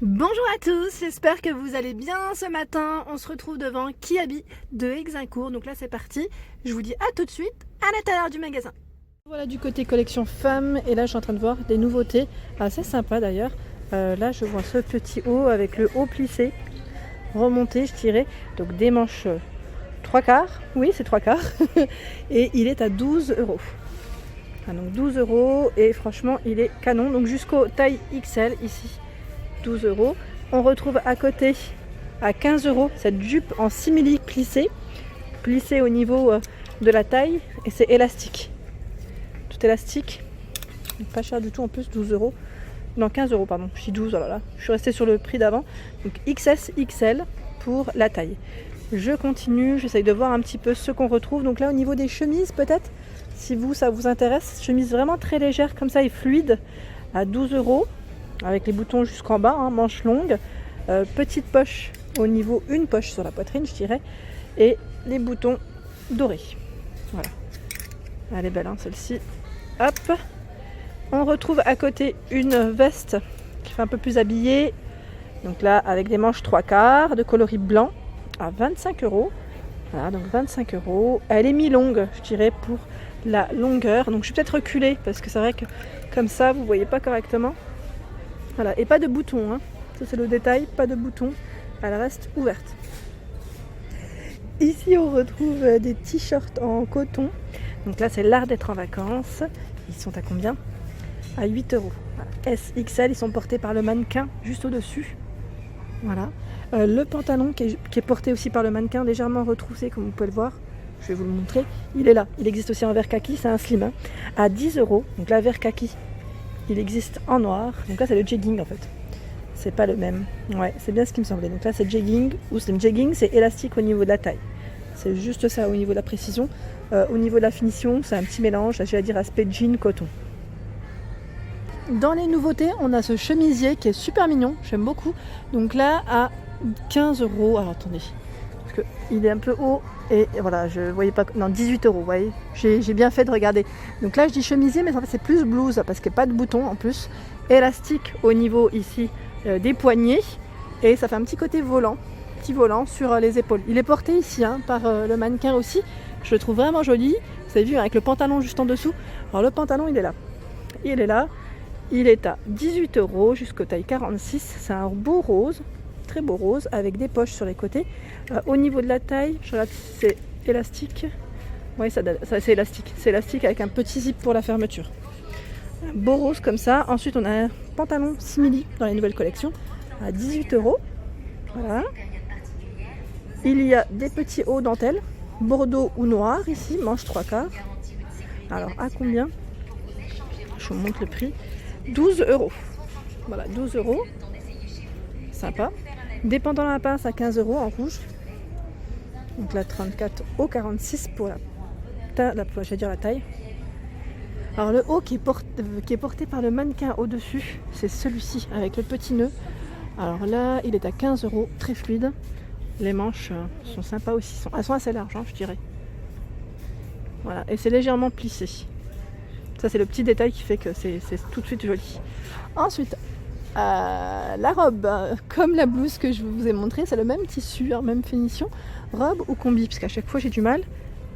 Bonjour à tous, j'espère que vous allez bien ce matin. On se retrouve devant Kiabi de Hexincourt. Donc là c'est parti, je vous dis à tout de suite à l'intérieur du magasin. Voilà du côté collection femmes et là je suis en train de voir des nouveautés assez sympas d'ailleurs. Là je vois ce petit haut avec le haut plissé, remonté je dirais, donc des manches 3/4, oui c'est 3/4 et il est à 12 €. Ah, donc 12 € et franchement il est canon, donc jusqu'au taille XL ici. 12 €. On retrouve à côté à 15 € cette jupe en simili plissée au niveau de la taille et c'est élastique. Tout élastique, pas cher du tout en plus, 12 €. Non 15 € pardon, je dis 12, oh là là, je suis restée sur le prix d'avant. Donc XS, XL pour la taille. Je continue, j'essaye de voir un petit peu ce qu'on retrouve. Donc là au niveau des chemises peut-être, si vous ça vous intéresse, chemise vraiment très légère comme ça et fluide à 12 € avec les boutons jusqu'en bas, hein, manches longues, petite poche au niveau, une poche sur la poitrine je dirais, et les boutons dorés. Voilà, elle est belle hein, celle-ci. Hop, on retrouve à côté une veste qui fait un peu plus habillée, donc là avec des manches 3/4 de coloris blanc à 25 €. Voilà, donc 25 €. Elle est mi-longue je dirais pour la longueur, donc je suis peut-être reculée parce que c'est vrai que comme ça vous voyez pas correctement. Voilà, et pas de boutons, hein. Ça c'est le détail, pas de boutons, elle reste ouverte. Ici on retrouve des t-shirts en coton, donc là c'est l'art d'être en vacances. Ils sont à combien? À 8 €. Voilà. S, XL, ils sont portés par le mannequin juste au dessus. Voilà, le pantalon qui est porté aussi par le mannequin, légèrement retroussé comme vous pouvez le voir. Je vais vous le montrer, il est là, il existe aussi en vert kaki, c'est un slim, hein, à 10 €. Donc là vert kaki, il existe en noir, donc là c'est le jegging en fait, c'est pas le même, ouais c'est bien ce qui me semblait. Donc là c'est jegging, ou c'est jegging, c'est élastique au niveau de la taille, c'est juste ça au niveau de la précision. Au niveau de la finition c'est un petit mélange, je vais dire aspect jean coton. Dans les nouveautés on a ce chemisier qui est super mignon, j'aime beaucoup, donc là à 15 €, alors attendez, parce qu'il est un peu haut et voilà je voyais pas, non 18 €, vous voyez, j'ai bien fait de regarder. Donc là je dis chemisier mais en fait c'est plus blouse parce qu'il n'y a pas de bouton en plus, élastique au niveau ici des poignets et ça fait un petit côté volant, petit volant sur les épaules. Il est porté ici hein, par le mannequin aussi, je le trouve vraiment joli, vous avez vu avec le pantalon juste en dessous. Alors le pantalon il est là, il est à 18 € jusqu'au taille 46, c'est un beau rose, très beau rose avec des poches sur les côtés. Au niveau de la taille, je regarde si c'est élastique. Oui, ça c'est élastique. C'est élastique avec un petit zip pour la fermeture. Un beau rose comme ça. Ensuite, on a un pantalon simili dans les nouvelles collections à 18 €. Voilà. Il y a des petits hauts dentelle, bordeaux ou noir ici, manche 3/4. Alors, à combien? Je vous montre le prix. 12 €. Voilà, 12 €. Sympa. Des pantalons à pince à 15 € en rouge. Donc là 34 au 46 pour je vais dire la taille. Alors le haut qui est porté par le mannequin au dessus, c'est celui-ci avec le petit nœud. Alors là il est à 15 €, très fluide. Les manches sont sympas aussi, elles sont assez larges hein, je dirais. Voilà, et c'est légèrement plissé. Ça c'est le petit détail qui fait que c'est tout de suite joli. Ensuite la robe, comme la blouse que je vous ai montré, c'est le même tissu, hein, même finition, robe ou combi, parce qu'à chaque fois j'ai du mal,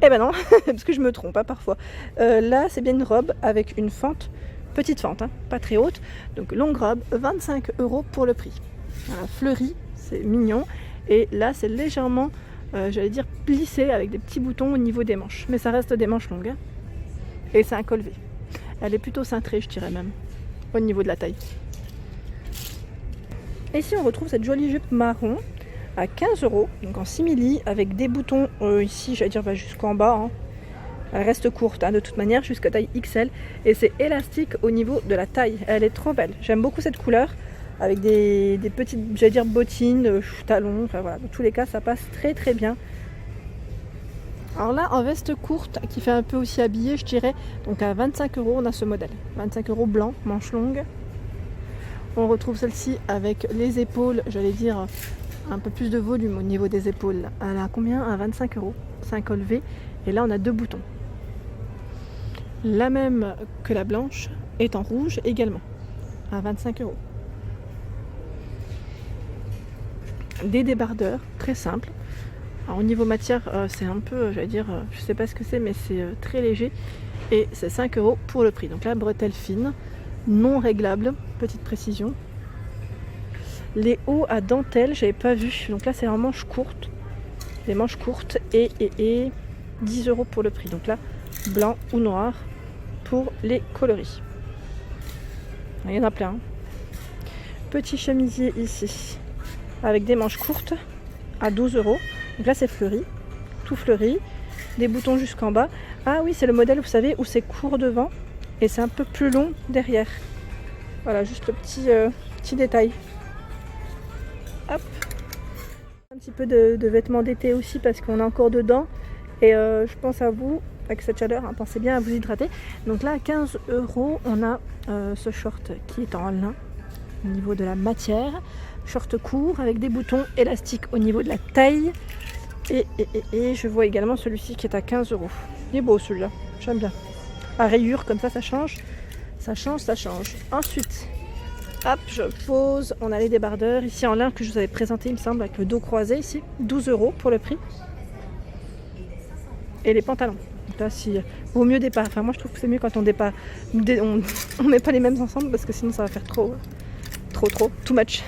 et ben non, parce que je me trompe hein, parfois. Là c'est bien une robe avec une fente, petite fente, hein, pas très haute, donc longue robe, 25 € pour le prix. Voilà, fleurie, c'est mignon, et là c'est légèrement, j'allais dire plissé avec des petits boutons au niveau des manches, mais ça reste des manches longues, hein, et c'est un col V. Elle est plutôt cintrée je dirais même, au niveau de la taille. Ici on retrouve cette jolie jupe marron à 15 €, donc en simili avec des boutons ici, j'allais dire jusqu'en bas, hein. Elle reste courte hein, de toute manière jusqu'à taille XL et c'est élastique au niveau de la taille, elle est trop belle, j'aime beaucoup cette couleur avec des petites, j'allais dire bottines, talons, enfin voilà, dans tous les cas ça passe très très bien. Alors là en veste courte qui fait un peu aussi habillée je dirais, donc à 25 € on a ce modèle, 25 € blanc, manche longue. On retrouve celle-ci avec les épaules, j'allais dire un peu plus de volume au niveau des épaules. Elle a combien? À 25 €. C'est un col V et là on a deux boutons. La même que la blanche est en rouge également, à 25 €. des débardeurs, très simples. Alors au niveau matière, c'est un peu, j'allais dire, je sais pas ce que c'est, mais c'est très léger. Et c'est 5 € pour le prix. Donc là, bretelle fine, non réglable, petite précision. Les hauts à dentelle, j'avais pas vu. Donc là, c'est en manches courtes. Des manches courtes et 10 € pour le prix. Donc là, blanc ou noir pour les coloris. Il y en a plein. Petit chemisier ici, avec des manches courtes à 12 €. Donc là, c'est fleuri, tout fleuri. Des boutons jusqu'en bas. Ah oui, c'est le modèle, vous savez, où c'est court devant et c'est un peu plus long derrière. Voilà, juste le petit détail. Hop. Un petit peu de vêtements d'été aussi parce qu'on est encore dedans. Et je pense à vous, avec cette chaleur, hein, pensez bien à vous hydrater. Donc là, à 15 €, on a ce short qui est en lin au niveau de la matière. Short court avec des boutons élastiques au niveau de la taille. Et je vois également celui-ci qui est à 15 €. Il est beau celui-là, j'aime bien. À rayures, comme ça change. Ça change, ça change. Ensuite, hop, je pose. On a les débardeurs ici en lin que je vous avais présenté, il me semble, avec le dos croisé ici. 12 € pour le prix. Et les pantalons. Donc là, si, vaut mieux départ. Enfin, moi je trouve que c'est mieux quand on départ. On met pas les mêmes ensemble parce que sinon ça va faire trop, too much.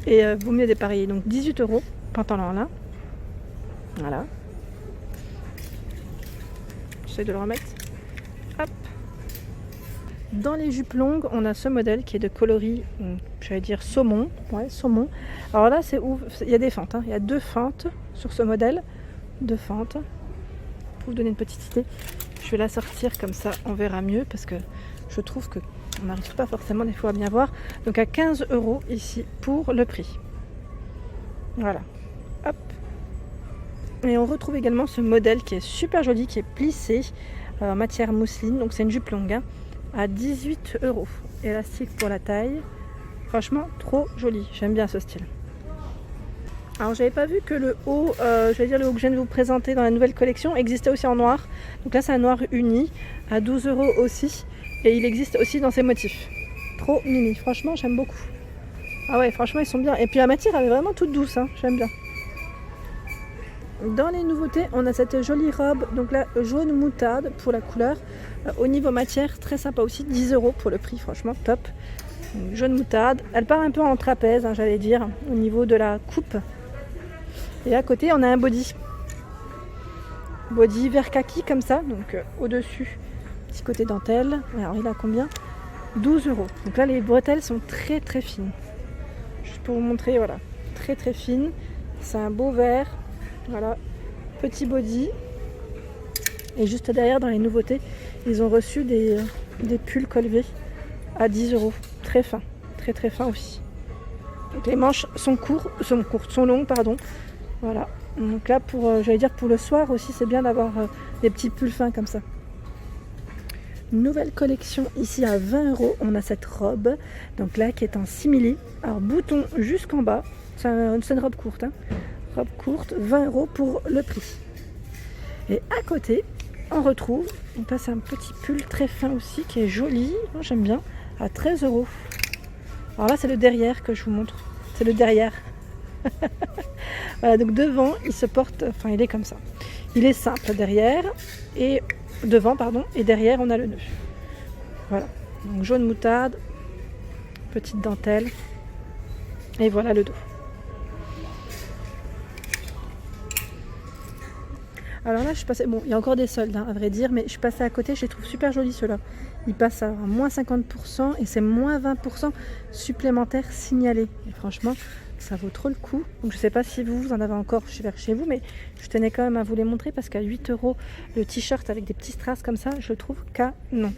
Et vaut mieux dépareiller. Donc 18 €, pantalon en lin. Voilà. J'essaie de le remettre. Hop. Dans les jupes longues, on a ce modèle qui est de coloris, j'allais dire saumon. Ouais, saumon. Alors là, c'est où il y a des fentes. Hein. Il y a 2 fentes sur ce modèle. 2 fentes. Pour vous donner une petite idée, je vais la sortir comme ça, on verra mieux parce que je trouve que on n'arrive pas forcément des fois à bien voir. Donc à 15 € ici pour le prix. Voilà. Hop. Et on retrouve également ce modèle qui est super joli, qui est plissé en matière mousseline. Donc c'est une jupe longue hein, à 18 €. Élastique pour la taille. Franchement, trop joli. J'aime bien ce style. Alors j'avais pas vu que le haut, le haut que je viens de vous présenter dans la nouvelle collection existait aussi en noir. Donc là c'est un noir uni à 12 € aussi. Et il existe aussi dans ses motifs. Trop mini. Franchement, j'aime beaucoup. Ah ouais, franchement, ils sont bien. Et puis la matière, elle est vraiment toute douce. Hein. J'aime bien. Dans les nouveautés, on a cette jolie robe, donc là jaune moutarde pour la couleur. Au niveau matière, très sympa aussi, 10 € pour le prix, franchement top. Donc, jaune moutarde, elle part un peu en trapèze, hein, j'allais dire, au niveau de la coupe. Et à côté, on a un body. Body vert kaki comme ça, donc au-dessus, petit côté dentelle. Alors il a combien? 12 €. Donc là, les bretelles sont très très fines. Juste pour vous montrer, voilà, très très fines. C'est un beau vert. Voilà, petit body. Et juste derrière, dans les nouveautés, ils ont reçu des pulls col V à 10 €. Très fin, très très fin aussi. Donc les manches sont longues, pardon. Voilà. Donc là, j'allais dire pour le soir aussi, c'est bien d'avoir des petits pulls fins comme ça. Nouvelle collection ici à 20 €. On a cette robe, donc là qui est en simili. Alors bouton jusqu'en bas. C'est une robe courte. Hein. Robe courte, 20 € pour le prix. Et à côté, on retrouve, donc là c'est un petit pull très fin aussi qui est joli, moi j'aime bien, à 13 €. Alors là c'est le derrière que je vous montre, c'est le derrière. Voilà, donc devant il se porte, enfin il est comme ça. Il est simple derrière, et devant pardon, et derrière on a le nœud. Voilà, donc jaune moutarde, petite dentelle, et voilà le dos. Alors là, je suis passée, bon, il y a encore des soldes, hein, à vrai dire, mais je suis passée à côté, je les trouve super jolis ceux-là. Ils passent à moins 50% et c'est moins 20% supplémentaires signalés. Et franchement, ça vaut trop le coup. Donc je sais pas si vous en avez encore chez vous, mais je tenais quand même à vous les montrer parce qu'à 8 € le t-shirt avec des petits strass comme ça, je le trouve canon.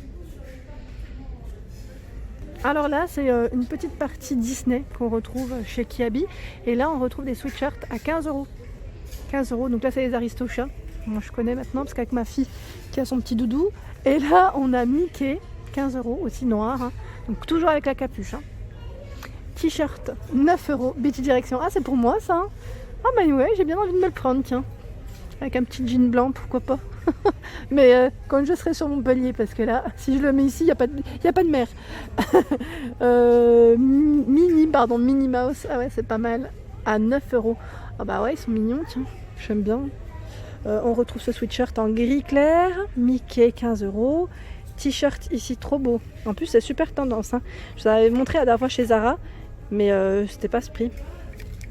Alors là, c'est une petite partie Disney qu'on retrouve chez Kiabi. Et là, on retrouve des sweatshirts à 15 €. 15 €, donc là c'est les Aristochats. Moi je connais maintenant parce qu'avec ma fille qui a son petit doudou. Et là on a Mickey, 15 € aussi noir. Hein. Donc toujours avec la capuche. Hein. T-shirt, 9 €, Betty Direction. Ah c'est pour moi ça. Hein. Ah bah ouais, j'ai bien envie de me le prendre, tiens. Avec un petit jean blanc, pourquoi pas. Mais quand je serai sur Montpellier, parce que là, si je le mets ici, il n'y a pas de mer. Minnie Mouse, ah ouais c'est pas mal. à 9 euros. Ah bah ouais, ils sont mignons, tiens, j'aime bien. On retrouve ce sweatshirt en gris clair, Mickey 15 euros. T-shirt ici trop beau. En plus c'est super tendance, hein. Je vous avais montré la dernière fois chez Zara, mais c'était pas ce prix.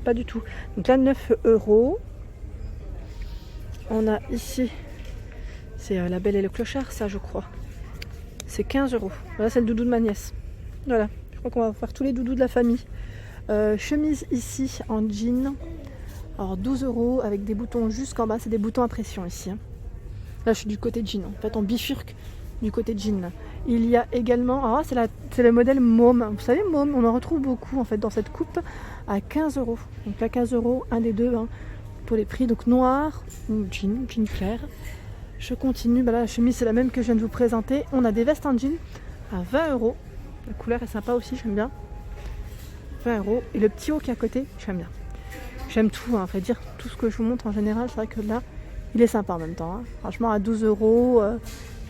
Pas du tout. Donc là 9 euros. On a ici, c'est La Belle et le Clochard, ça je crois. C'est 15 euros. Là c'est le doudou de ma nièce. Voilà, je crois qu'on va faire tous les doudous de la famille. Chemise ici en jean. Alors 12 euros avec des boutons jusqu'en bas, c'est des boutons à pression ici, hein. Là je suis du côté jean, en fait on bifurque du côté jean. Il y a également, c'est le modèle Môme. Vous savez Môme, on en retrouve beaucoup en fait dans cette coupe à 15 euros. Donc là 15 euros, un des deux, hein, pour les prix. Donc noir ou jean clair. Je continue, bah là, la chemise c'est la même que je viens de vous présenter. On a des vestes en jean à 20 euros. La couleur est sympa aussi, j'aime bien. 20 euros. Et le petit haut qui est à côté, j'aime bien. J'aime tout, hein, à vrai dire, tout ce que je vous montre en général, c'est vrai que là, il est sympa en même temps, hein. Franchement, à 12 euros,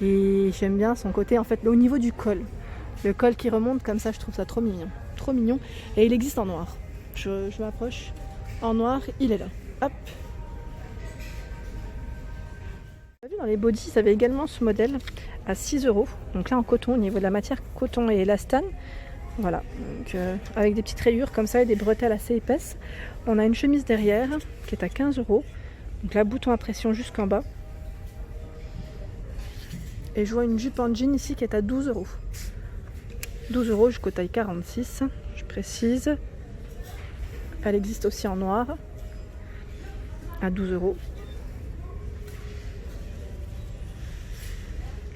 et j'aime bien son côté, en fait, au niveau du col. Le col qui remonte comme ça, je trouve ça trop mignon. Trop mignon. Et il existe en noir. Je m'approche. En noir, il est là. Hop. Dans les bodys, ils avaient également ce modèle à 6 euros. Donc là, en coton, au niveau de la matière, coton et élastane. Voilà, donc avec des petites rayures comme ça et des bretelles assez épaisses. On a une chemise derrière qui est à 15 euros. Donc là, bouton à pression jusqu'en bas. Et je vois une jupe en jean ici qui est à 12 euros. 12 euros jusqu'au taille 46, je précise. Elle existe aussi en noir à 12 euros.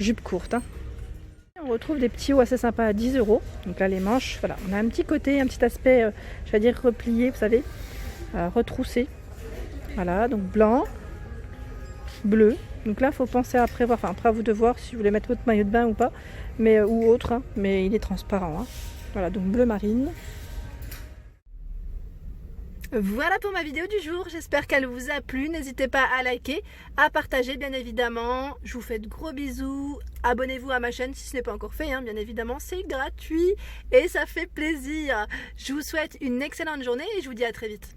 Jupe courte, hein. On retrouve des petits hauts assez sympas à 10 euros. Donc là les manches, voilà, on a un petit côté, un petit aspect, je vais dire replié, vous savez, retroussé. Voilà, donc blanc, bleu. Donc là il faut penser à prévoir, enfin après à vous de voir si vous voulez mettre votre maillot de bain ou pas, mais ou autre, hein, mais il est transparent, hein. Voilà, donc bleu marine. Voilà pour ma vidéo du jour, j'espère qu'elle vous a plu. N'hésitez pas à liker, à partager bien évidemment. Je vous fais de gros bisous. Abonnez-vous à ma chaîne si ce n'est pas encore fait, hein, bien évidemment. C'est gratuit et ça fait plaisir. Je vous souhaite une excellente journée et je vous dis à très vite.